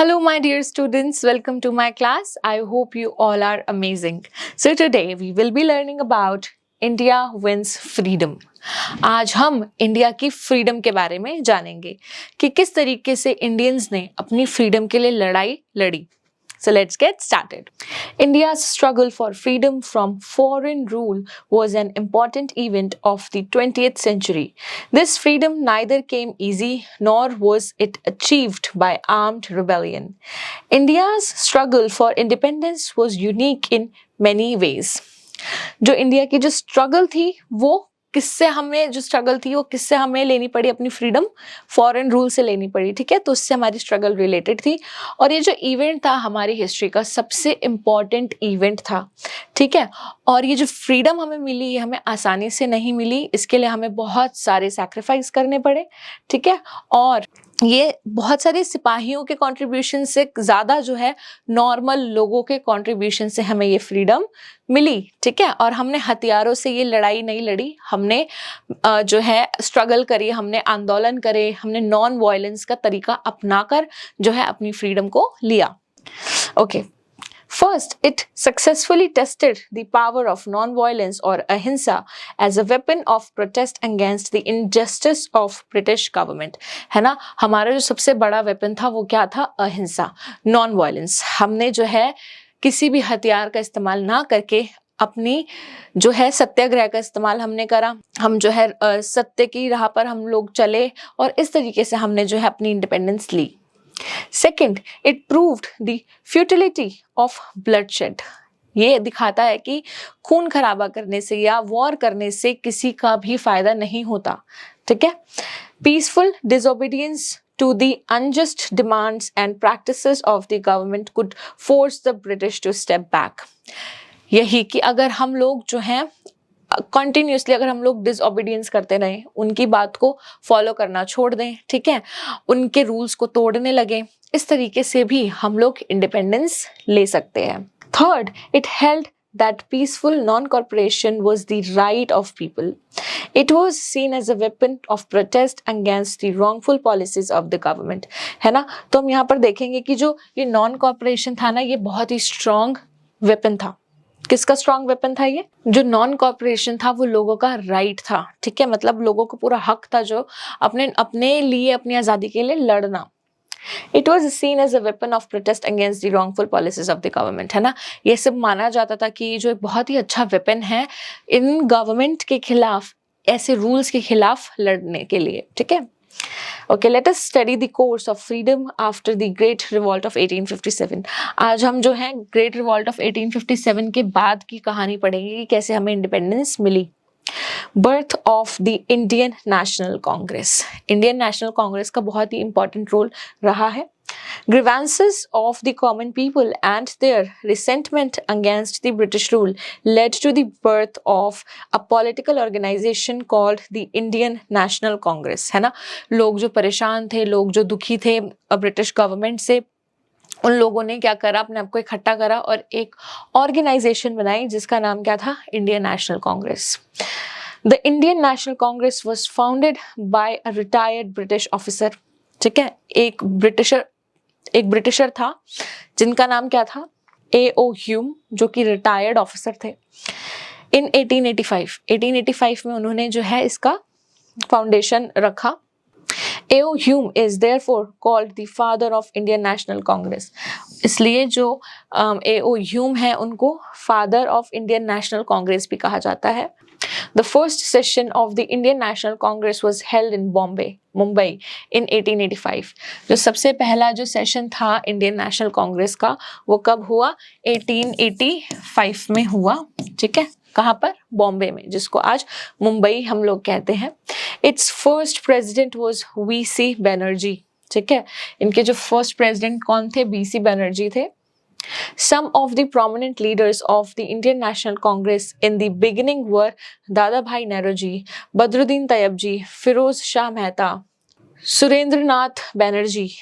Hello, my dear students. Welcome to my class. I hope you all are amazing. So, today we will be learning about India wins freedom. आज हम India की freedom के बारे में जानेंगे कि किस तरीके से इंडियंस ने अपनी फ्रीडम के लिए लड़ाई लड़ी. So let's get started. India's struggle for freedom from foreign rule was an important event of the 20th century. This freedom neither came easy nor was it achieved by armed rebellion. India's struggle for independence was unique in many ways. जो India की जो struggle थी वो किससे हमें जो struggle थी वो किससे हमें लेनी पड़ी अपनी फ्रीडम फॉरेन रूल से लेनी पड़ी. ठीक है, तो उससे हमारी स्ट्रगल रिलेटेड थी और ये जो इवेंट था हमारी हिस्ट्री का सबसे इम्पॉर्टेंट इवेंट था. ठीक है, और ये जो फ्रीडम हमें मिली ये हमें आसानी से नहीं मिली. इसके लिए हमें बहुत सारे सैक्रिफाइस करने पड़े. ठीक है, और ये बहुत सारे सिपाहियों के कंट्रीब्यूशन से ज़्यादा जो है नॉर्मल लोगों के कंट्रीब्यूशन से हमें ये फ्रीडम मिली. ठीक है, और हमने हथियारों से ये लड़ाई नहीं लड़ी, हमने जो है स्ट्रगल करी, हमने आंदोलन करे, हमने नॉन वायलेंस का तरीका अपनाकर जो है अपनी फ्रीडम को लिया. Okay, First, it successfully tested the power of non-violence or ahimsa as a weapon of protest against the injustice of British government. है ना, हमारा जो सबसे बड़ा वेपन था वो क्या था? अहिंसा, नॉन वायलेंस. हमने जो है किसी भी हथियार का इस्तेमाल ना करके अपनी जो है सत्याग्रह का इस्तेमाल हमने करा. हम जो है सत्य की राह पर हम लोग चले और इस तरीके से हमने जो है अपनी इंडिपेंडेंस ली. Second, it proved the futility of bloodshed. ये दिखाता है कि खून खराबा करने से या वॉर करने से किसी का भी फायदा नहीं होता. ठीक है, peaceful disobedience to the unjust demands and practices of the government could force the British to step back. यही कि अगर हम लोग जो हैं कंटिन्यूसली अगर हम लोग डिसओबीडियंस करते रहें, उनकी बात को फॉलो करना छोड़ दें, ठीक है, उनके रूल्स को तोड़ने लगे, इस तरीके से भी हम लोग इंडिपेंडेंस ले सकते हैं. Third, it held that peaceful non-cooperation was the right of people. It was seen as a weapon of protest against the wrongful policies of the government. है ना, तो हम यहाँ पर देखेंगे कि जो ये नॉन-कॉपरेशन था ना, ये बहुत ही स्ट्रॉन्ग वेपन था. किसका स्ट्रॉन्ग वेपन था? ये जो नॉन कॉपरेशन था वो लोगों का राइट था. ठीक है, मतलब लोगों को पूरा हक था जो अपने लिए अपनी आज़ादी के लिए लड़ना. It was seen as a weapon of protest against the wrongful policies of the government. है ना, ये सब माना जाता था कि जो एक बहुत ही अच्छा वेपन है इन गवर्नमेंट के खिलाफ, ऐसे रूल्स के खिलाफ लड़ने के लिए. ठीक है, Okay, let us study the course of freedom after the Great Revolt of 1857. आज हम जो है Great Revolt of 1857 के बाद की कहानी पढ़ेंगे कि कैसे हमें इंडिपेंडेंस मिली. Birth of the Indian National Congress. Indian National Congress का बहुत ही important रोल रहा है. Grievances of the common people and their resentment against the British rule led to the birth of a political organization called the Indian National Congress. है ना, लोग जो परेशान थे, लोग जो दुखी थे ब्रिटिश गवर्नमेंट से, उन लोगों ने क्या करा, अपने आप को इकट्ठा करा और एक ऑर्गेनाइजेशन बनाई जिसका नाम क्या था? Indian national Congress. The Indian National Congress was founded by a retired British officer. ठीक है, एक ब्रिटिशर था जिनका नाम क्या था? A.O. ह्यूम, जो कि रिटायर्ड ऑफिसर थे. इन 1885 में उन्होंने जो है इसका फाउंडेशन रखा. A.O. Hume is therefore called the father of Indian National Congress. इसलिए जो A.O. ह्यूम है उनको father of Indian national Congress भी कहा जाता है. The first session of the Indian National Congress was held in Mumbai in 1885. जो सबसे पहला जो सेशन था इंडियन नेशनल कांग्रेस का वो कब हुआ? 1885 में हुआ. ठीक है, कहाँ पर? बॉम्बे में, जिसको आज मुंबई हम लोग कहते हैं. Its first president was V.C. Banerjee. ठीक है, इनके जो फर्स्ट प्रेसिडेंट कौन थे? B.C. बैनर्जी थे. Some of the prominent leaders of the Indian National Congress in the beginning were Dadabhai Naoroji, Badruddin Tayabji, Firoz Shah Mehta, Surendranath Banerjee,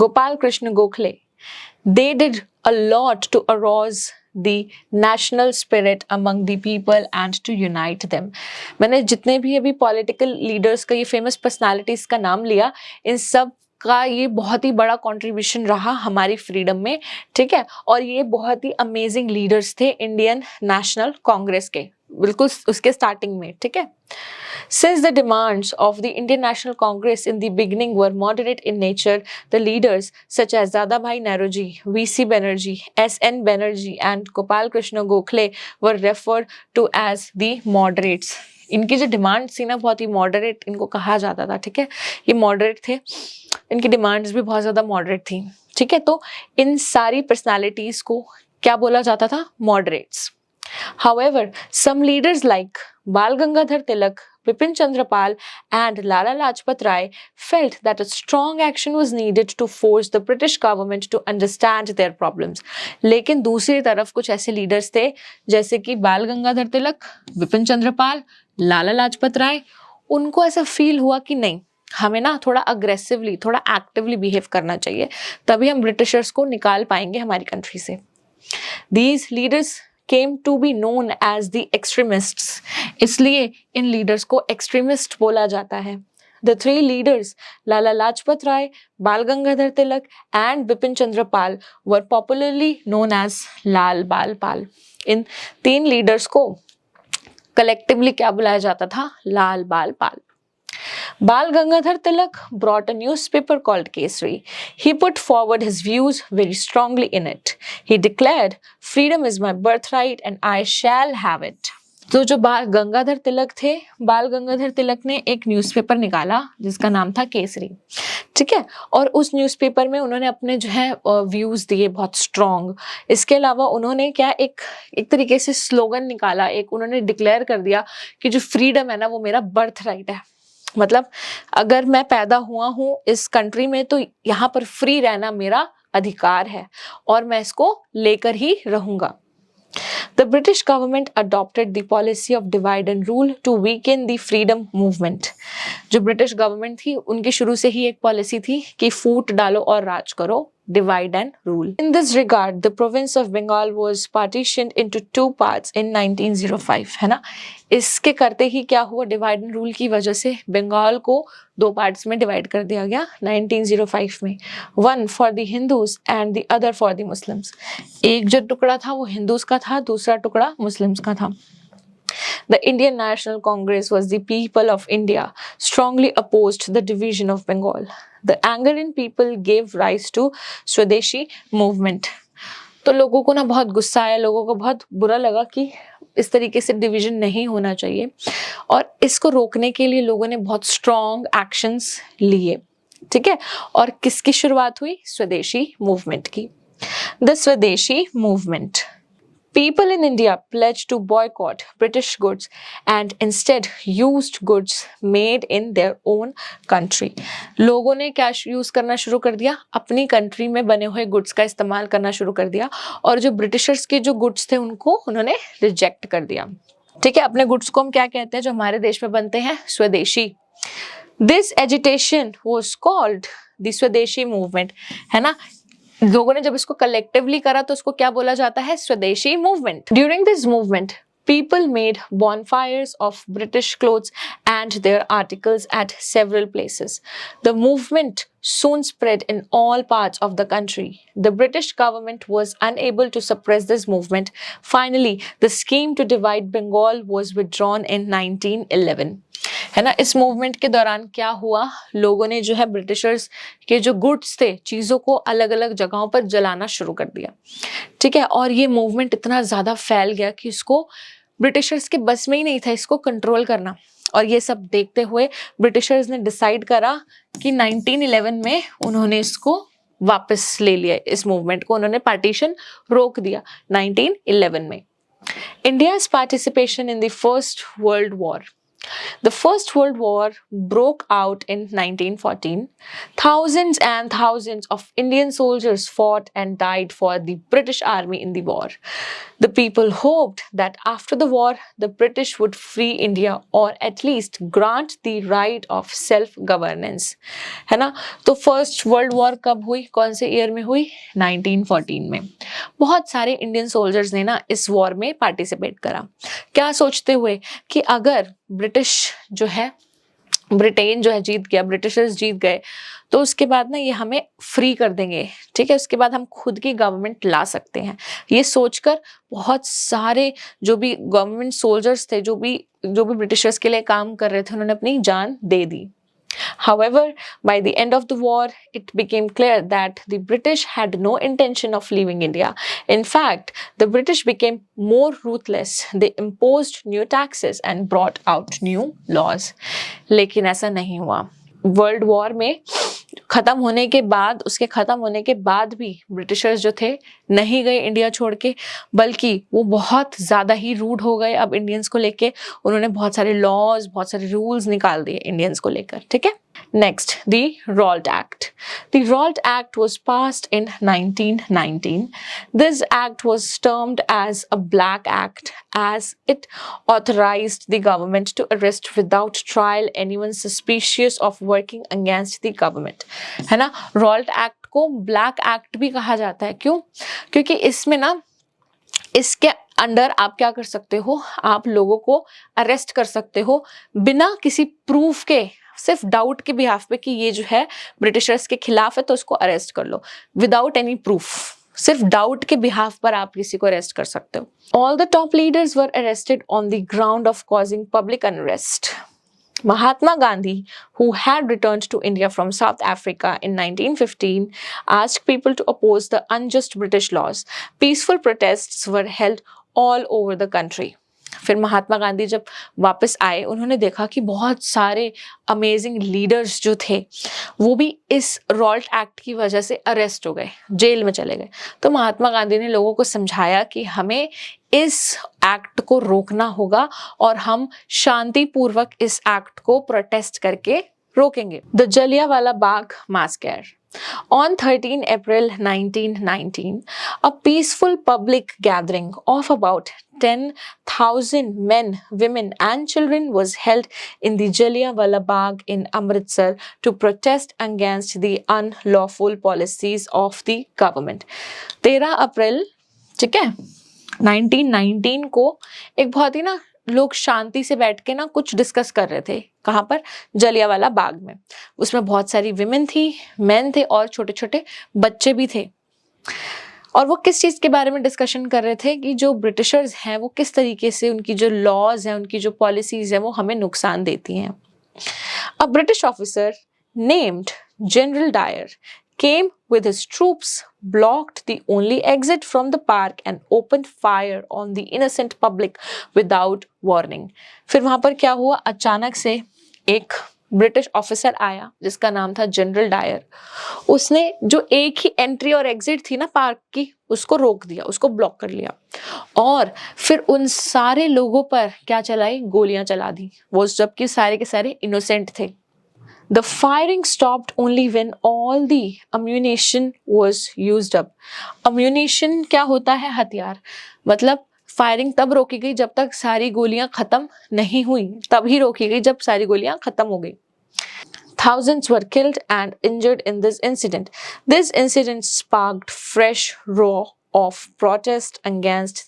Gopal Krishna Gokhale. They did a lot to arouse the national spirit among the people and to unite them. मैंने जितने भी अभी political leaders का, ये famous personalities का नाम लिया, इन सब का ये बहुत ही बड़ा कंट्रीब्यूशन रहा हमारी फ्रीडम में, ठीक है। और ये बहुत ही अमेजिंग लीडर्स थे इंडियन नेशनल कांग्रेस के, बिल्कुल उसके स्टार्टिंग में, ठीक है। Since the demands of the Indian National Congress in the beginning were moderate in nature, the leaders such as Dadabhai Naoroji, V.C. Banerjee, S.N. Banerjee and Gopal Krishna Gokhale were referred to as the moderates. इनकी जो demand थी ना बहुत ही moderate इनको कहा जाता था, ठीक है। ये मॉडरेट थे, इनकी डिमांड्स भी बहुत ज़्यादा मॉडरेट थी, ठीक है। तो इन सारी पर्सनालिटीज़ को क्या बोला जाता था? Moderates. However, some leaders like Bal Gangadhar Tilak, Bipin Chandra Pal and Lala Lajpat Rai felt that a strong action was needed to force the British government to understand their problems. लेकिन दूसरी तरफ कुछ ऐसे leaders थे जैसे कि बाल गंगाधर तिलक, विपिन चंद्र पाल, लाला लाजपत राय, उनको ऐसा फील हुआ कि नहीं, हमें ना थोड़ा अग्रेसिवली, थोड़ा एक्टिवली बिहेव करना चाहिए, तभी हम ब्रिटिशर्स को निकाल पाएंगे हमारी कंट्री से। These leaders came to be known as the extremists. इसलिए इन लीडर्स को एक्सट्रीमिस्ट बोला जाता है। The three leaders, Lala Lajpat Rai, Bal Gangadhar Tilak and Bipin Chandra Pal were popularly known as लाल बाल पाल। इन तीन लीडर्स को कलेक्टिवली क्या बुलाया जाता था? लाल बाल पाल। Bal Gangadhar Tilak brought a newspaper called Kesari. He put forward his views very strongly in it. He declared, "Freedom is my birthright and I shall have it." तो जो बाल गंगाधर तिलक थे, बाल गंगाधर तिलक ने एक न्यूज़पेपर निकाला जिसका नाम था केसरी, ठीक है। और उस न्यूज़पेपर में उन्होंने अपने जो है व्यूज़ दिए बहुत स्ट्रॉन्ग। इसके अलावा उन्होंने क्या एक तरीके से स्लोगन निकाला, एक उन्होंने डिक्लेयर कर दिया कि जो फ्रीडम है ना वो मेरा बर्थ राइट है। मतलब अगर मैं पैदा हुआ हूँ इस कंट्री में तो यहाँ पर फ्री रहना मेरा अधिकार है और मैं इसको लेकर ही रहूंगा। The British government adopted the policy of divide and rule to weaken the freedom movement. जो ब्रिटिश गवर्नमेंट थी उनकी शुरू से ही एक पॉलिसी थी कि फूट डालो और राज करो, divide and rule. In this regard, the province of Bengal was partitioned into two parts in 1905, है ना। इसके करते ही क्या हुआ? डिवाइड एंड रूल की वजह से बंगाल को दो पार्ट्स में डिवाइड कर दिया गया 1905 में। One for the Hindus and the other for the Muslims. एक जो टुकड़ा था वो हिंदूज का था, दूसरा टुकड़ा मुस्लिम्स का था। The Indian National Congress was the people of India strongly opposed the division of Bengal. The anger in people gave rise to Swadeshi movement. तो लोगों को ना बहुत गुस्सा आया, लोगों को बहुत बुरा लगा कि इस तरीके से डिवीजन नहीं होना चाहिए और इसको रोकने के लिए लोगों ने बहुत स्ट्रॉन्ग एक्शंस लिए, ठीक है। और किसकी शुरुआत हुई? स्वदेशी मूवमेंट की। द स्वदेशी movement. People in India pledged to boycott British goods and instead used goods made in their own country. लोगों ने क्या यूज करना शुरू कर दिया? अपनी कंट्री में बने हुए गुड्स का इस्तेमाल करना शुरू कर दिया और जो ब्रिटिशर्स के जो गुड्स थे उनको उन्होंने रिजेक्ट कर दिया, ठीक है। अपने गुड्स को हम क्या कहते हैं जो हमारे देश में बनते हैं? स्वदेशी। This agitation was called the स्वदेशी मूवमेंट, है ना। लोगों ने जब इसको कलेक्टिवली करा तो उसको क्या बोला जाता है? स्वदेशी movement. During this movement people made bonfires of British clothes and their articles at several places. The movement soon spread in all parts of the country. The British government was unable to suppress this movement. Finally, the scheme to divide Bengal was withdrawn in 1911. है ना। इस movement के दौरान क्या हुआ? लोगों ने जो है ब्रिटिशर्स के जो गुड्स थे, चीज़ों को अलग अलग जगहों पर जलाना शुरू कर दिया, ठीक है। और ये मूवमेंट इतना ज़्यादा फैल गया कि इसको ब्रिटिशर्स के बस में ही नहीं था इसको कंट्रोल करना। और ये सब देखते हुए ब्रिटिशर्स ने डिसाइड करा कि 1911 में उन्होंने इसको वापस ले लिया, इस मूवमेंट को उन्होंने पार्टीशन रोक दिया 1911 में। India's participation in the first world war. The First World War broke out in 1914. Thousands and thousands of Indian soldiers fought and died for the British Army in the war. The people hoped that after the war, the British would free India or at least grant the right of self-governance. है ना। तो first world war कब हुई? कौन से year में हुई? 1914 में। बहुत सारे इंडियन सोल्जर्स ने ना इस वॉर में पार्टिसिपेट करा, क्या सोचते हुए कि अगर ब्रिटिश जो है ब्रिटेन जो है जीत गया, ब्रिटिशर्स जीत गए, तो उसके बाद ना ये हमें फ्री कर देंगे, ठीक है, उसके बाद हम खुद की गवर्नमेंट ला सकते हैं। ये सोचकर बहुत सारे जो भी गवर्नमेंट सोल्जर्स थे, जो भी ब्रिटिशर्स के लिए काम कर रहे थे, उन्होंने अपनी जान दे दी। However, by the end of the war, it became clear that the British had no intention of leaving India. In fact, the British became more ruthless. They imposed new taxes and brought out new laws. लेकिन ऐसा नहीं हुआ। World war में उसके खत्म होने के बाद भी ब्रिटिशर्स जो थे नहीं गए इंडिया छोड़ के, बल्कि वो बहुत ज्यादा ही रूड हो गए। अब इंडियंस को लेके उन्होंने बहुत सारे लॉज, बहुत सारे रूल्स निकाल दिए इंडियंस को लेकर, ठीक है। Next, the Rowlatt Act. The Rowlatt Act was passed in 1919. This act was termed as a Black Act as it authorized the government to arrest without trial anyone suspicious of working against the government. है ना, Rowlatt Act को Black Act भी कहा जाता है। क्यों? क्योंकि इसमें ना, इसके अंडर आप क्या कर सकते हो, आप लोगों को अरेस्ट कर सकते हो बिना किसी प्रूफ के, सिर्फ डाउट के बिहाफ पे कि ये जो है ब्रिटिशर्स के खिलाफ है तो उसको अरेस्ट कर लो, विदाउट एनी प्रूफ। सिर्फ डाउट के बिहाफ पर आप किसी को अरेस्ट कर सकते हो। All the top leaders were arrested on the ground of causing public unrest. Mahatma Gandhi, who had returned to India from South Africa in 1915, asked people to oppose the unjust British laws. Peaceful protests were held all over the country. फिर महात्मा गांधी जब वापस आए, उन्होंने देखा कि बहुत सारे amazing leaders जो थे वो भी इस रॉल्ट एक्ट की वजह से अरेस्ट हो गए, जेल में चले गए। तो महात्मा गांधी ने लोगों को समझाया कि हमें इस एक्ट को रोकना होगा और हम शांतिपूर्वक इस एक्ट को प्रोटेस्ट करके रोकेंगे। The Jallianwala Bagh massacre. On 13 April 1919, a peaceful public gathering of about 10,000 men, women and children was held in the Jallianwala Bagh in Amritsar to protest against the unlawful policies of the government. 13 अप्रैल, ठीक है, 1919 को एक बहुत ही ना लोग शांति से बैठ के ना कुछ डिस्कस कर रहे थे। कहाँ पर? जलियांवाला बाग में। उसमें बहुत सारी विमेन थी, मेन थे और छोटे छोटे बच्चे भी थे। और वो किस चीज के बारे में डिस्कशन कर रहे थे कि जो ब्रिटिशर्स हैं वो किस तरीके से, उनकी जो लॉज हैं, उनकी जो पॉलिसीज हैं वो हमें नुकसान देती हैं। A British officer named General Dyer came with his troops, blocked the only exit from the park and opened fire on the innocent public without warning. फिर वहां पर क्या हुआ, अचानक से एक ब्रिटिश ऑफिसर आया जिसका नाम था जनरल डायर। उसने जो एक ही एंट्री और एग्जिट थी ना पार्क की, उसको रोक दिया, उसको ब्लॉक कर लिया और फिर उन सारे लोगों पर क्या चलाई, गोलियां चला दी, वो जबकि सारे के सारे इनोसेंट थे। The firing stopped only when all the ammunition was used up. Ammunition क्या होता है? हथियार। मतलब फायरिंग तब रोकी गई जब तक सारी गोलियां खत्म नहीं हुई, तभी रोकी गई जब सारी गोलियां खत्म हो गई। Thousands were killed and injured in this incident. This incident sparked fresh roar of protest against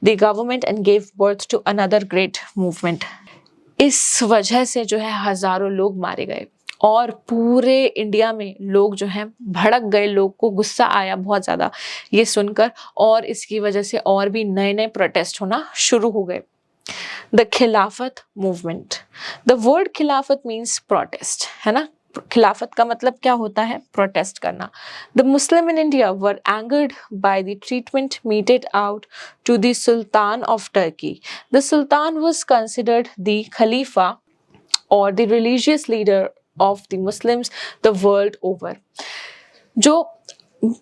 the government and gave birth to another great movement. इस वजह से जो है हजारों लोग मारे गए और पूरे इंडिया में लोग जो हैं भड़क गए, लोग को गुस्सा आया बहुत ज़्यादा ये सुनकर, और इसकी वजह से और भी नए नए प्रोटेस्ट होना शुरू हो गए। द खिलाफत मूवमेंट। द वर्ड खिलाफत मीन्स प्रोटेस्ट, है ना। खिलाफत का मतलब क्या होता है? प्रोटेस्ट करना। The Muslim in India were angered by the treatment meted out to the Sultan of Turkey. The Sultan was considered the Khalifa or the religious leader of the Muslims the world over. जो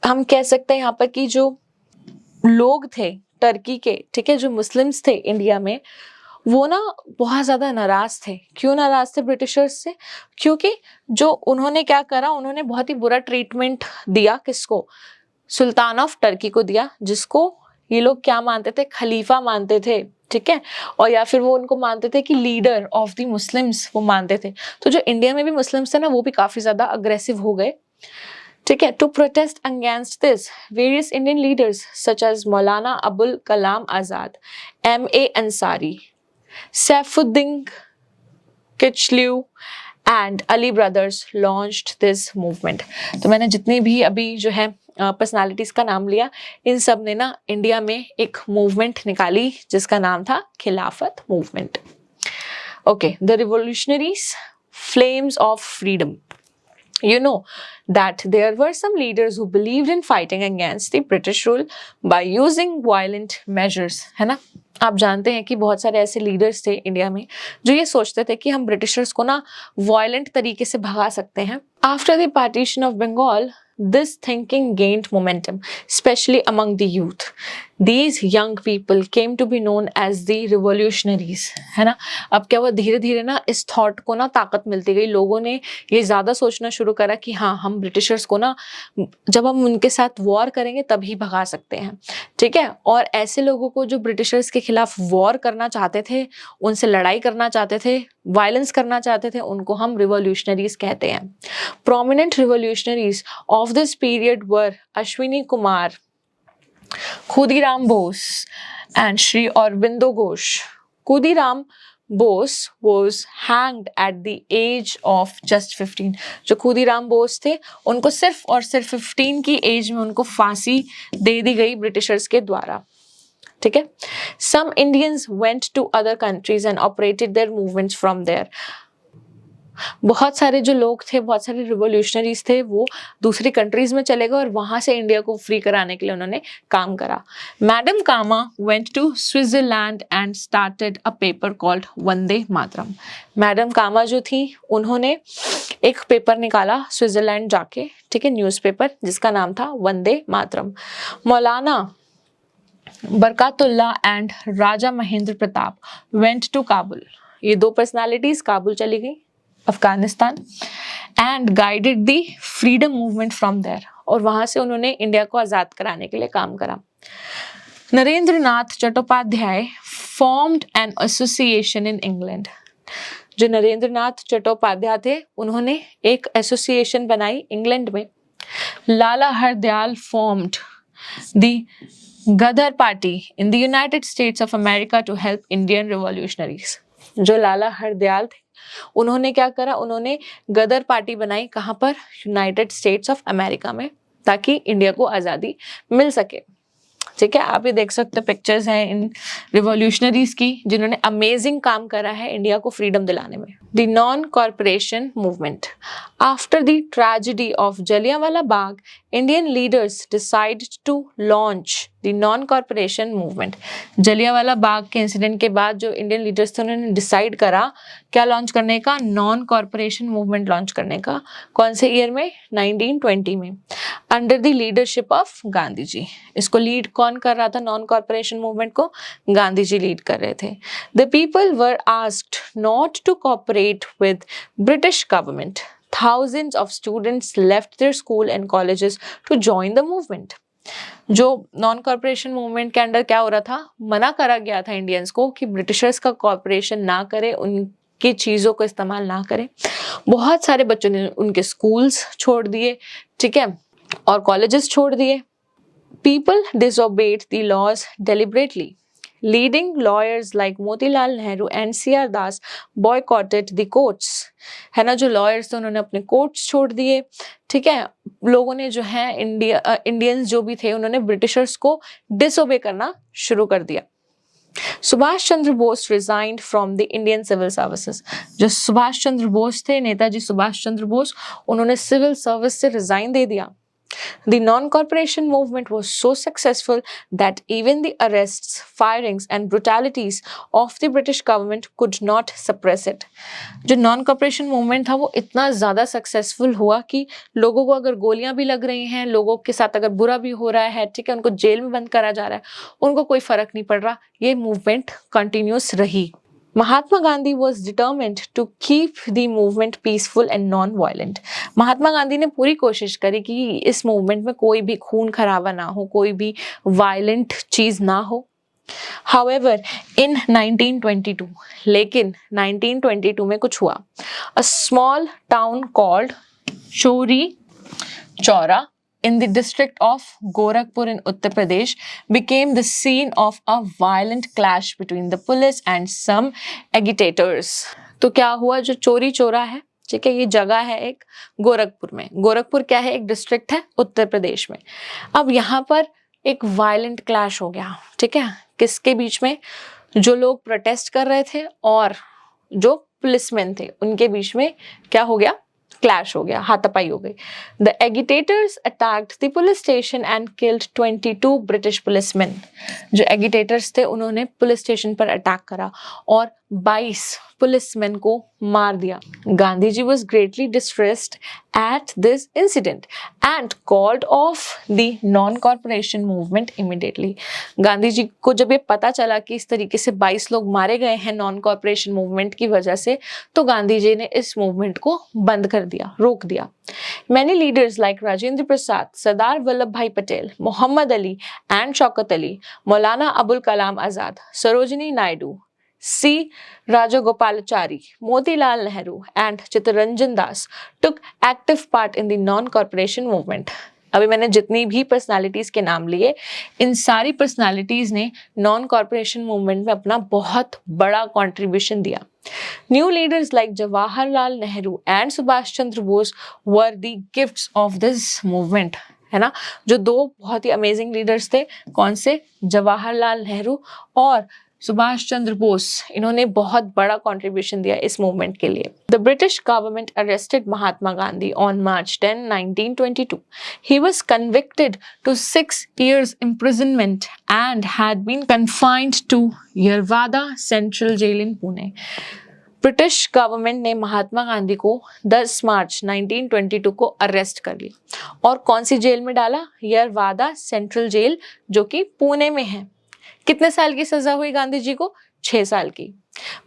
हम कह सकते हैं यहाँ पर कि जो लोग थे टर्की के, ठीक है, जो मुस्लिम्स थे इंडिया में, वो ना बहुत ज़्यादा नाराज थे। क्यों नाराज थे ब्रिटिशर्स से? क्योंकि जो उन्होंने क्या करा, उन्होंने बहुत ही बुरा ट्रीटमेंट दिया। किसको? सुल्तान ऑफ टर्की को दिया, जिसको ये लोग क्या मानते थे? खलीफा मानते थे, ठीक है, और या फिर वो उनको मानते थे कि लीडर ऑफ द मुस्लिम्स वो मानते थे। तो जो इंडिया में भी मुस्लिम्स थे ना, वो भी काफ़ी ज़्यादा अग्रेसिव हो गए, ठीक है। To protest against this, various Indian leaders such as Maulana Abul Kalam Azad, M.A. Ansari, Saifuddin Kichlew and Ali brothers launched this movement. तो मैंने जितनी भी अभी जो है पर्सनालिटीज का नाम लिया, इन सब ने ना इंडिया में एक मूवमेंट निकाली जिसका नाम था खिलाफत movement. Okay, the revolutionaries, flames of freedom. You know that there were some leaders who believed in fighting against the British rule by using violent measures, है ना. आप जानते हैं कि बहुत सारे ऐसे लीडर्स थे इंडिया में जो ये सोचते थे कि हम ब्रिटिशर्स को ना वायलेंट तरीके से भगा सकते हैं. After the partition of Bengal, this thinking gained momentum, especially among the youth. These young people came to be known as the revolutionaries, है ना. अब क्या हुआ, धीरे धीरे ना इस थॉट को ना ताकत मिलती गई. लोगों ने ये ज़्यादा सोचना शुरू करा कि हाँ, हम ब्रिटिशर्स को ना जब हम उनके साथ वॉर करेंगे तभी भगा सकते हैं, ठीक है. और ऐसे लोगों को जो ब्रिटिशर्स के खिलाफ वॉर करना चाहते थे, उनसे लड़ाई करना चाहते थे, वायलेंस करना चाहते थे, उनको हम रिवोल्यूशनरीज कहते हैं. Prominent revolutionaries of this period were Ashwini Kumar, Khudiram Bose and Sri Aurobindo Ghosh. Khudiram Bose was hanged at the age of just 15. जो खुदीराम बोस थे उनको सिर्फ और सिर्फ 15 की एज में उनको फांसी दे दी गई ब्रिटिशर्स के द्वारा, ठीक है. Some Indians went to other countries and operated their movements from there. बहुत सारे जो लोग थे, बहुत सारे रिवोल्यूशनरीज थे, वो दूसरी कंट्रीज में चले गए और वहां से इंडिया को फ्री कराने के लिए उन्होंने काम करा. Madam Kama went to Switzerland and started a paper called Vande Mataram. Madam Kama जो थी उन्होंने एक पेपर निकाला स्विट्जरलैंड जाके, ठीक है, न्यूज़पेपर जिसका नाम था Vande Mataram. Maulana Barkatullah and Raja Mahendra Pratap went to Kabul. ये दो पर्सनालिटीज काबुल चली गई, Afghanistan, and guided the freedom movement from there. और वहां से उन्होंने इंडिया को आज़ाद कराने के लिए काम करा. Narendra Nath Chattopadhyay formed an association in England. जो नरेंद्र नाथ चट्टोपाध्याय थे उन्होंने एक एसोसिएशन बनाई इंग्लैंड में. Lala Hardayal formed the Ghadar party in the United States of America to help Indian revolutionaries. जो लाला हरदयाल थे उन्होंने क्या करा, उन्होंने गदर पार्टी बनाई. कहाँ पर? यूनाइटेड स्टेट्स ऑफ अमेरिका में, ताकि इंडिया को आज़ादी मिल सके, ठीक है. आप ये देख सकते हैं, पिक्चर्स हैं इन रिवॉल्यूशनरीज की जिन्होंने अमेजिंग काम करा है इंडिया को फ्रीडम दिलाने में. The non corporation movement. After the tragedy of Jallianwala Bagh, Indian leaders decided to launch the non corporation movement. Jallianwala Bagh के इंसिडेंट के बाद जो इंडियन लीडर्स थे उन्होंने डिसाइड करा क्या लॉन्च करने का? नॉन कॉर्पोरेशन मूवमेंट लॉन्च करने का. कौन से ईयर में? 1920 में, under the leadership of Gandhi ji. इसको लीड कौन कर रहा था? नॉन कॉर्पोरेशन मूवमेंट को गांधी जी लीड कर रहे थे. The people were asked not to cooperate with British government. Thousands of students left their school and colleges to join the movement. जो नॉन कॉर्पोरेशन मूवमेंट के अंडर क्या हो रहा था, मना करा गया था इंडियंस को कि ब्रिटिशर्स का कॉर्पोरेशन ना करे, उनकी चीज़ों को इस्तेमाल ना करें. बहुत सारे बच्चों ने उनके स्कूल्स छोड़ दिए, ठीक है, और कॉलेजेस छोड़ दिए. People disobeyed the laws deliberately. Leading lawyers like Motilal Nehru and C.R. Das boycotted the courts. है ना, जो लॉयर्स थे उन्होंने अपने कोर्ट्स छोड़ दिए, ठीक है. लोगों ने जो है इंडियंस जो भी थे उन्होंने ब्रिटिशर्स को डिसोबे करना शुरू कर दिया. Subhas Chandra Bose resigned from the Indian civil services. जो सुभाष चंद्र बोस थे, नेताजी सुभाष चंद्र बोस, उन्होंने सिविल सर्विस से रिजाइन दे दिया. The non-corporation movement was so successful that even the arrests, firings and brutalities of the British government could not suppress it. जो non-corporation movement था वो इतना ज़्यादा successful हुआ कि लोगों को अगर गोलियां भी लग रही हैं, लोगों के साथ अगर बुरा भी हो रहा है, ठीक है, उनको जेल में बंद करा जा रहा है, उनको कोई फर्क नहीं पड़ रहा. ये movement continuous रही. Mahatma Gandhi was determined to keep the movement peaceful and non-violent. Mahatma Gandhi ने पूरी कोशिश करी कि इस मूवमेंट में कोई भी खून खराबा ना हो, कोई भी वायलेंट चीज ना हो. However, in 1922, लेकिन 1922 में कुछ हुआ. A small town called चोरी Chaura in the district of Gorakhpur in Uttar Pradesh became the scene of a violent clash between the police and some agitators. तो क्या हुआ, जो चोरी चौरा है, ठीक है, ये जगह है एक गोरखपुर में। गोरखपुर क्या है, एक डिस्ट्रिक्ट है उत्तर प्रदेश में। अब यहाँ पर एक वायलेंट क्लैश हो गया, ठीक है, किसके बीच में, जो लोग प्रोटेस्ट कर रहे थे और जो पुलिसमैन थे उनके बीच में क्या हो गया, क्लैश हो गया, हाथापाई हो गई। The agitators attacked the police station and killed 22 British policemen. जो एगिटेटर्स थे उन्होंने पुलिस स्टेशन पर अटैक करा और 22 पुलिसमैन को मार दिया। Gandhi ji was greatly distressed at this incident and called off the non-cooperation movement immediately। Gandhi ji को जब ये पता चला कि इस तरीके से 22 लोग मारे गए हैं नॉन कॉर्पोरेशन मूवमेंट की वजह से, तो गांधी जी ने इस मूवमेंट को बंद कर दिया, रोक दिया। Many leaders like Rajendra Prasad, Sardar Vallabhbhai Patel, Muhammad Ali and Shaukat Ali, Maulana Abul Kalam Azad, Sarojini Naidu, C. Rajagopalachari, Motilal Nehru and Chittaranjan Das took active part in the non-corporation movement। अभी मैंने जितनी भी personalities के नाम लिए, इन सारी personalities ने non corporation movement में अपना बहुत बड़ा कंट्रीब्यूशन दिया। New leaders like Jawaharlal Nehru and Subhash Chandra Bose were the gifts of this movement, है ना। जो दो बहुत ही अमेजिंग लीडर्स थे, कौन से, जवाहरलाल नेहरू और सुभाष चंद्र बोस, इन्होंने बहुत बड़ा कंट्रीब्यूशन दिया इस मूवमेंट के लिए। The British government arrested Mahatma Gandhi on March 10, 1922। He was convicted to 6 years imprisonment and had been confined to Yerwada Central Jail in Pune। British government ने महात्मा गांधी को 10 मार्च 1922 को अरेस्ट कर लिया और कौन सी जेल में डाला, यरवादा सेंट्रल जेल, जो कि पुणे में है। कितने साल की सजा हुई गांधी जी को, 6 साल की।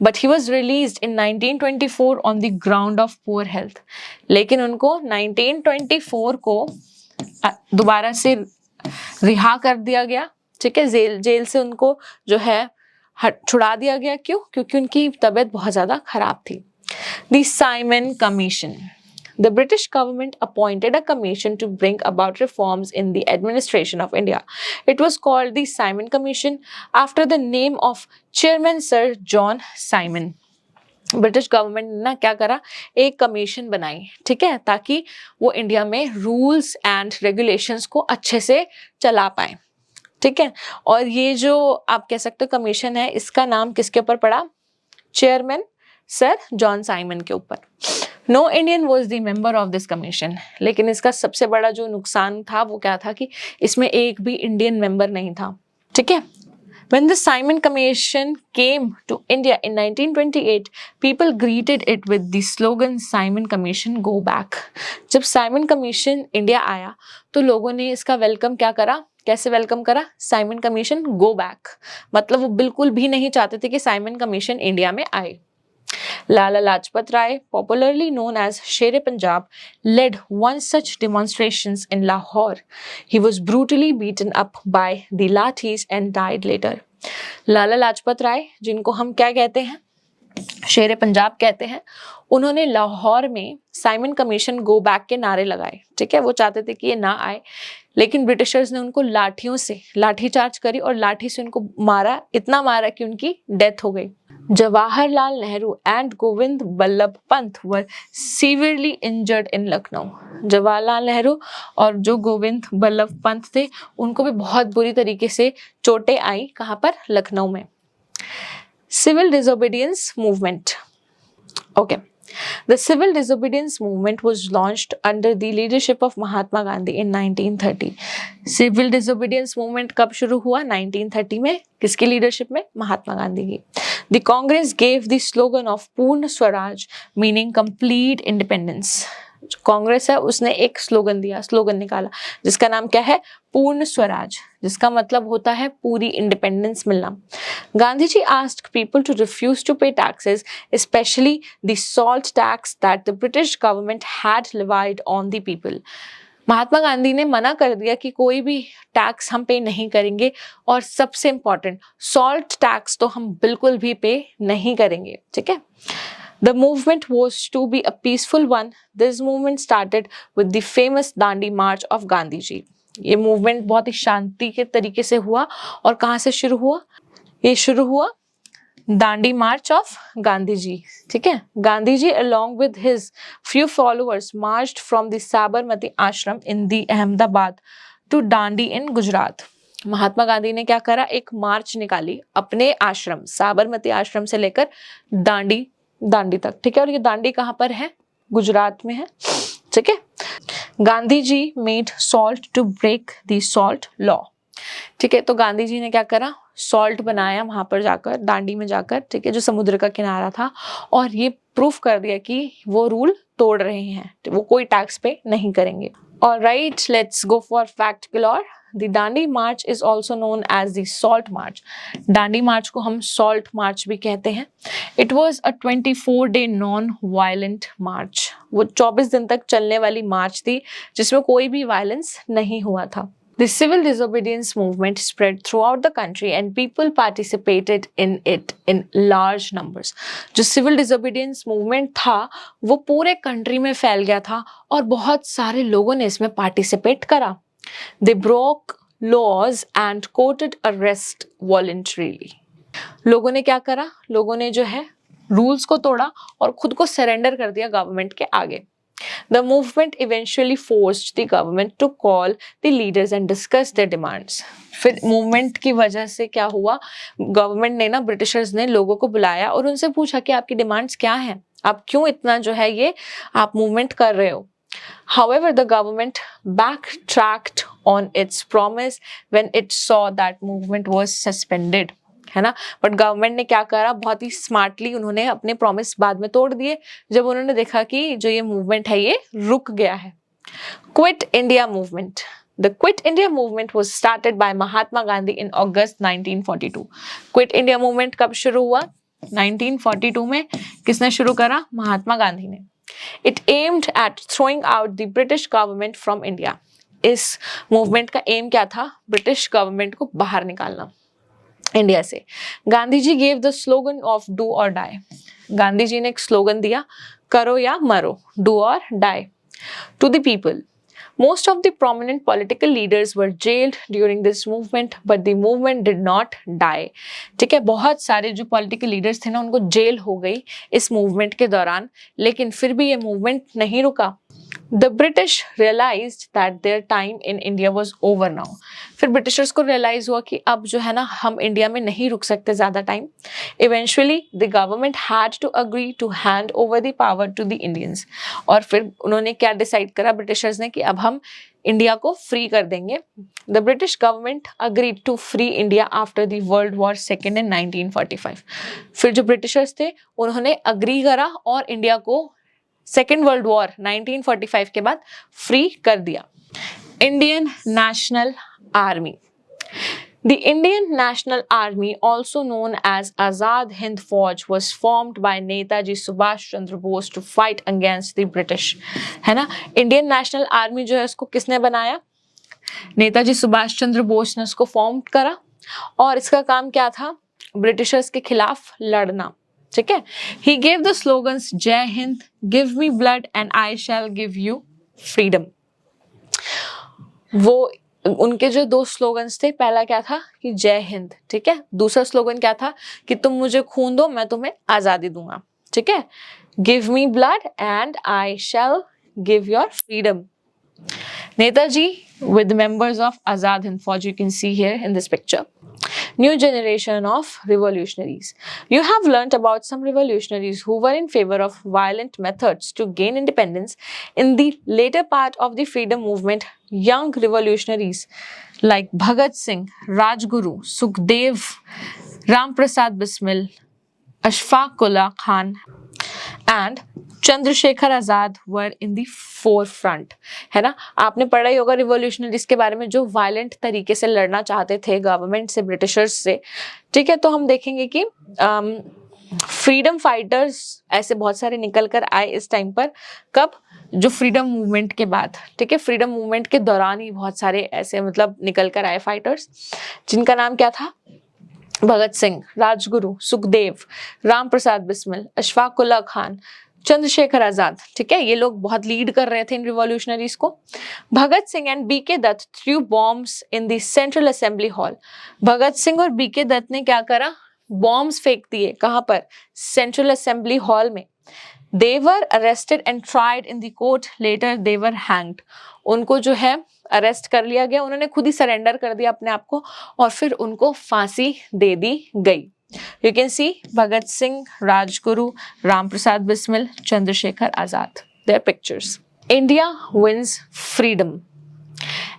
But he was release in 1924 on the ground of poor health. लेकिन उनको 1924 को दोबारा से रिहा कर दिया गया, ठीक है, जेल से उनको जो है छुड़ा दिया गया। क्यों? क्योंकि उनकी तबीयत बहुत ज्यादा खराब थी। The Simon commission. The British government appointed a commission to bring about reforms in the administration of India. It was called the Simon Commission after the name of Chairman Sir John Simon. British government ने ना क्या करा, एक commission बनाई, ठीक है, ताकि वो इंडिया में रूल्स एंड रेगुलेशंस को अच्छे से चला पाए, ठीक है। और ये जो आप कह सकते हो कमीशन है, इसका नाम किसके ऊपर पड़ा, चेयरमैन सर जॉन साइमन के ऊपर। No Indian was the member of this commission. लेकिन इसका सबसे बड़ा जो नुकसान था वो क्या था कि इसमें एक भी इंडियन मेंबर नहीं था, ठीक है। When the Simon Commission came to India in 1928, people greeted it with the slogan Simon Commission go back। जब साइमन कमीशन इंडिया आया तो लोगों ने इसका वेलकम क्या करा, कैसे वेलकम करा, साइमन कमीशन गो बैक। मतलब वो बिल्कुल भी नहीं चाहते थे कि साइमन कमीशन इंडिया में आए। Lala Lajpat Rai, popularly known as Sher Punjab, led one such demonstrations in Lahore. He was brutally beaten up by the lathis and died later. Lala Lajpat Rai, जिनको हम क्या कहते हैं, शेर पंजाब कहते हैं, उन्होंने लाहौर में साइमन कमीशन गो बैक के नारे लगाए, ठीक है। वो चाहते थे कि ये ना आए, लेकिन ब्रिटिशर्स ने उनको लाठियों से लाठीचार्ज करी और लाठी से उनको मारा, इतना मारा कि उनकी डेथ हो गई। Jawaharlal Nehru and Govind Ballabh Pant were severely injured in Lucknow. Jawaharlal Nehru और जो गोविंद बल्लभ पंत थे उनको भी बहुत बुरी तरीके से चोटें आई, कहाँ पर, लखनऊ में। Civil disobedience movement. Okay. The civil disobedience movement was launched under the leadership of Mahatma Gandhi in 1930. Civil disobedience movement कब शुरू हुआ, 1930 में, किसकी लीडरशिप में, महात्मा गांधी की। The Congress gave the slogan of पूर्ण Swaraj, meaning complete independence. Congress है उसने एक स्लोगन दिया, स्लोगन निकाला, जिसका नाम क्या है, पूर्ण स्वराज, जिसका मतलब होता है पूरी इंडिपेंडेंस मिलना। Gandhi ji asked people to refuse to pay taxes, especially the salt tax that the British government had levied on the people. Mahatma Gandhi ने मना कर दिया कि कोई भी टैक्स हम पे नहीं करेंगे, और सबसे इंपॉर्टेंट सॉल्ट टैक्स तो हम बिल्कुल भी पे नहीं करेंगे, ठीक है। The movement was to be a peaceful one. This movement started with the famous Dandi March of Gandhi ji. ये मूवमेंट बहुत ही शांति के तरीके से हुआ, और कहाँ से शुरू हुआ, ये शुरू हुआ दांडी मार्च ऑफ गांधी जी, ठीक है। गांधी जी along with his few followers marched from the Sabarmati आश्रम in the Ahmedabad to Dandi in Gujarat. Mahatma Gandhi ने क्या करा, एक मार्च निकाली अपने आश्रम साबरमती आश्रम से लेकर दांडी तक, ठीक है। और ये दांडी कहाँ पर है, गुजरात में है, ठीक है। Gandhi ji made salt to break the salt law, ठीक है। तो गांधी जी ने क्या करा, सॉल्ट बनाया वहां पर जाकर, दांडी में जाकर, ठीक है, जो समुद्र का किनारा था, और ये प्रूफ कर दिया कि वो रूल तोड़ रहे हैं, वो कोई टैक्स पे नहीं करेंगे। Alright, let's go for fact galore। The Dandi March is also known as the Salt March। Dandi march को हम सॉल्ट मार्च भी कहते हैं। It was a 24-day non-violent march। वो 24 दिन तक चलने वाली मार्च थी जिसमें कोई भी वायलेंस नहीं हुआ था। The civil disobedience movement spread throughout the country and people participated in it in large numbers। जो civil disobedience movement था वो पूरे कंट्री में फैल गया था और बहुत सारे लोगों ने इसमें पार्टिसिपेट करा। They broke laws and quoted arrest voluntarily। लोगों ने क्या करा, लोगों ने जो है रूल्स को तोड़ा और खुद को सरेंडर कर दिया गवर्नमेंट के आगे। The movement eventually forced the government to call the leaders and discuss their demands। फिर मूवमेंट की वजह से क्या हुआ, गवर्नमेंट ने ना, ब्रिटिशर्स ने लोगों को बुलाया और उनसे पूछा कि आपकी डिमांड्स क्या हैं, आप क्यों इतना जो है ये आप मूवमेंट कर रहे हो। However, the government backtracked on its promise when it saw that movement was suspended, है ना। बट गवर्नमेंट ने क्या करा, बहुत ही स्मार्टली उन्होंने अपने प्रॉमिस बाद में तोड़ दिए जब उन्होंने देखा कि जो ये मूवमेंट है ये रुक गया है। Quit India movement. The Quit India movement was started by Mahatma Gandhi in August 1942। Quit India movement कब शुरू हुआ, 1942 में। किसने शुरू करा, महात्मा गांधी ने। It aimed at throwing out the British government from India। इस मूवमेंट का एम क्या था, ब्रिटिश गवर्नमेंट को बाहर निकालना इंडिया से। Gandhi ji gave the slogan of do or die। Gandhi ji ने एक स्लोगन दिया, करो या मरो, do or die to the people। Most of the prominent political leaders were jailed during this movement, but the movement did not die। ठीक है, बहुत सारे जो पॉलिटिकल लीडर्स थे ना उनको जेल हो गई इस मूवमेंट के दौरान, लेकिन फिर भी ये मूवमेंट नहीं रुका। The British realized that their time in India was over now। फिर ब्रिटिशर्स को रियलाइज हुआ कि अब जो है ना हम इंडिया में नहीं रुक सकते ज़्यादा time. Eventually the government had to agree to hand over the power to the Indians। और फिर उन्होंने क्या डिसाइड करा ब्रिटिशर्स ने कि अब हम इंडिया को फ्री कर देंगे। The British government agreed to free India after the World War II in 1945। फिर जो ब्रिटिशर्स थे उन्होंने अग्री करा और इंडिया को सेकेंड वर्ल्ड वॉर 1945 के बाद फ्री कर दिया। Indian national army. The Indian National Army, also known as Azad Hind Fauj, was formed by Netaji Subhash Chandra Bose to fight against the British। है ना, Indian national army जो है उसको किसने बनाया, नेताजी सुभाष चंद्र बोस ने उसको फॉर्म करा और इसका काम क्या था, ब्रिटिशर्स के खिलाफ लड़ना। ठीक है, he gave the slogans जय Hind, give me blood and I shall give you freedom। वो उनके जो दो स्लोगन्स थे, पहला क्या था कि जय हिंद, ठीक है, दूसरा स्लोगन क्या था कि तुम मुझे खून दो मैं तुम्हें आजादी दूंगा। ठीक है, give me blood and I shall give your freedom। Netaji with members of Azad Hind Fauj, you can see here in this picture। New generation of revolutionaries। You have learnt about some revolutionaries who were in favor of violent methods to gain independence। In the later part of the freedom movement, young revolutionaries like Bhagat Singh, Rajguru, Sukhdev, Ram Prasad Bismil, Ashfaq Ullah Khan and Chandrashekhar Azad were in the four front. है ना, आपने पढ़ा ही होगा revolutionaries के बारे में जो violent तरीके से लड़ना चाहते थे गवर्नमेंट से, ब्रिटिशर्स से। ठीक है, तो हम देखेंगे कि फ्रीडम फाइटर्स ऐसे बहुत सारे निकल कर आए इस टाइम पर। कब, जो फ्रीडम मूवमेंट के बाद। ठीक है, फ्रीडम मूवमेंट के दौरान ही बहुत सारे ऐसे मतलब निकल कर आए फाइटर्स, जिनका नाम क्या था, भगत सिंह, राजगुरु, सुखदेव, राम प्रसाद बिस्मिल, अशफाक उल्ला खान, चंद्रशेखर आजाद। ठीक है, ये लोग बहुत लीड कर रहे थे इन रिवॉल्यूशनरीज को। Bhagat Singh and BK Dutt threw bombs in the central assembly hall. Bhagat Singh और बीके दत्त ने क्या करा, बॉम्ब्स फेंक दिए, कहाँ पर? सेंट्रल असेंबली हॉल में। They were arrested and tried in the court. Later they were hanged. उनको जो है अरेस्ट कर लिया गया, उन्होंने खुद ही सरेंडर कर दिया अपने आप को और फिर उनको फांसी दे दी गई। You can see Bhagat Singh, Rajguru, Ram Prasad Bismil, Chandrashekhar Azad. Their pictures. India wins freedom.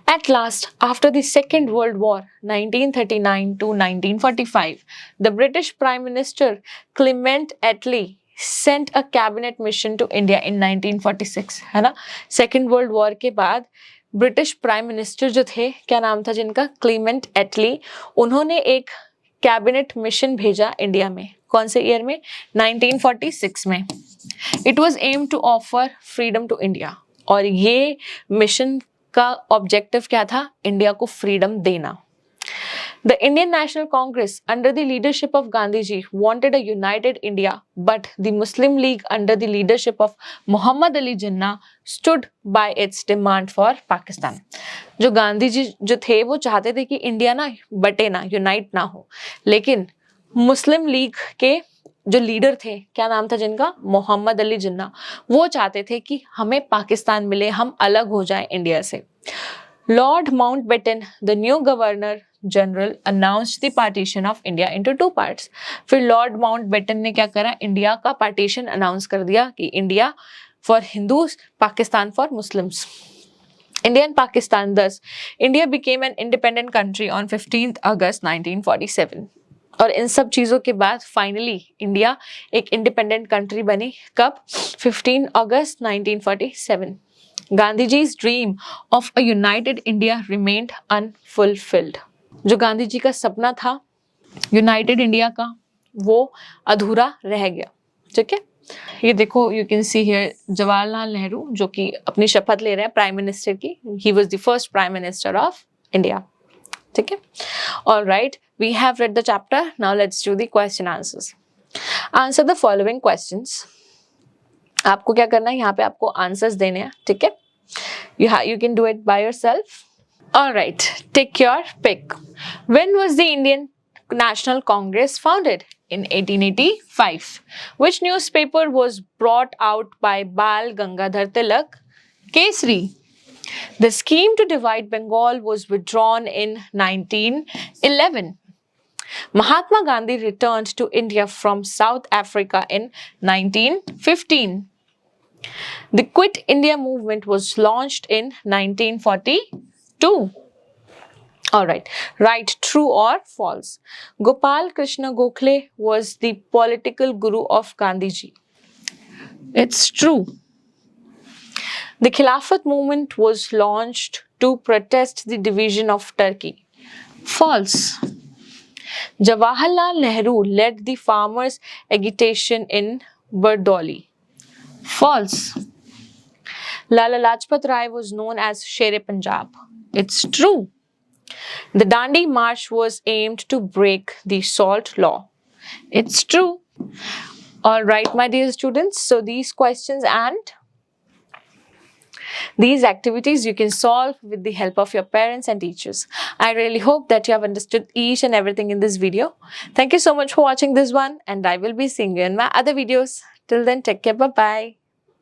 At last, after the Second World War, 1939 to 1945, the British Prime Minister Clement Attlee sent a cabinet mission to India in 1946, है ना? सेकेंड वर्ल्ड वॉर के बाद British prime minister जो थे, क्या नाम था जिनका? क्लीमेंट एटली, उन्होंने एक कैबिनेट मिशन भेजा इंडिया में। कौन से ईयर में? 1946 में। It was aim to offer freedom to India, और ये मिशन का ऑब्जेक्टिव क्या था? इंडिया को फ्रीडम देना। The Indian National Congress, under the leadership of Gandhiji, wanted a united India, but the Muslim League, under the leadership of Muhammad Ali Jinnah, stood by its demand for Pakistan. जो गांधी जी जो थे वो चाहते थे कि India ना बटे ना, यूनाइट ना हो, लेकिन मुस्लिम लीग के जो लीडर थे, क्या नाम था जिनका? मोहम्मद अली जिन्ना, वो चाहते थे कि हमें पाकिस्तान मिले, हम अलग हो जाएं इंडिया से। Lord Mountbatten, the new governor general announced the partition of India into two parts. फिर लॉर्ड माउंटबेटन ने क्या करा? इंडिया का पार्टीशन अनाउंस कर दिया कि India for Hindus, Pakistan for Muslims. India and Pakistan, thus, India became an independent country on 15th August 1947. और इन सब चीज़ों के बाद फाइनली इंडिया एक इंडिपेंडेंट कंट्री बनी। कब? 15 अगस्त 1947. Gandhiji's dream of a united India remained unfulfilled. जो गांधी जी का सपना था यूनाइटेड इंडिया का, वो अधूरा रह गया। ठीक है, ये देखो, you can see here Jawaharlal Nehru जो कि अपनी शपथ ले रहे हैं प्राइम मिनिस्टर की। He was the first prime minister of India. ठीक है, alright, we have read the chapter, now let's do the question answers. Answer the following questions. आपको क्या करना है, यहाँ पे आपको आंसर्स देने हैं। ठीक है, you can do it by yourself. All right, take your pick. When was the Indian National Congress founded? In 1885. Which newspaper was brought out by Bal Gangadhar Tilak? Kesari. The scheme to divide Bengal was withdrawn in 1911. Mahatma Gandhi returned to India from South Africa in 1915. The Quit India movement was launched in 1942. Alright, right, true or false? Gopal Krishna Gokhale was the political guru of Gandhiji. It's true. The Khilafat movement was launched to protest the division of Turkey. False. Jawaharlal Nehru led the farmers' agitation in Bardoli. False. Lala Lajpat Rai was known as Sher-e-Punjab. It's true. The Dandi March was aimed to break the salt law. It's true. All right, my dear students, so these questions and these activities you can solve with the help of your parents and teachers. I really hope that you have understood each and everything in this video. Thank you so much for watching this one, and I will be seeing you in my other videos. Till then, take care. Bye-bye.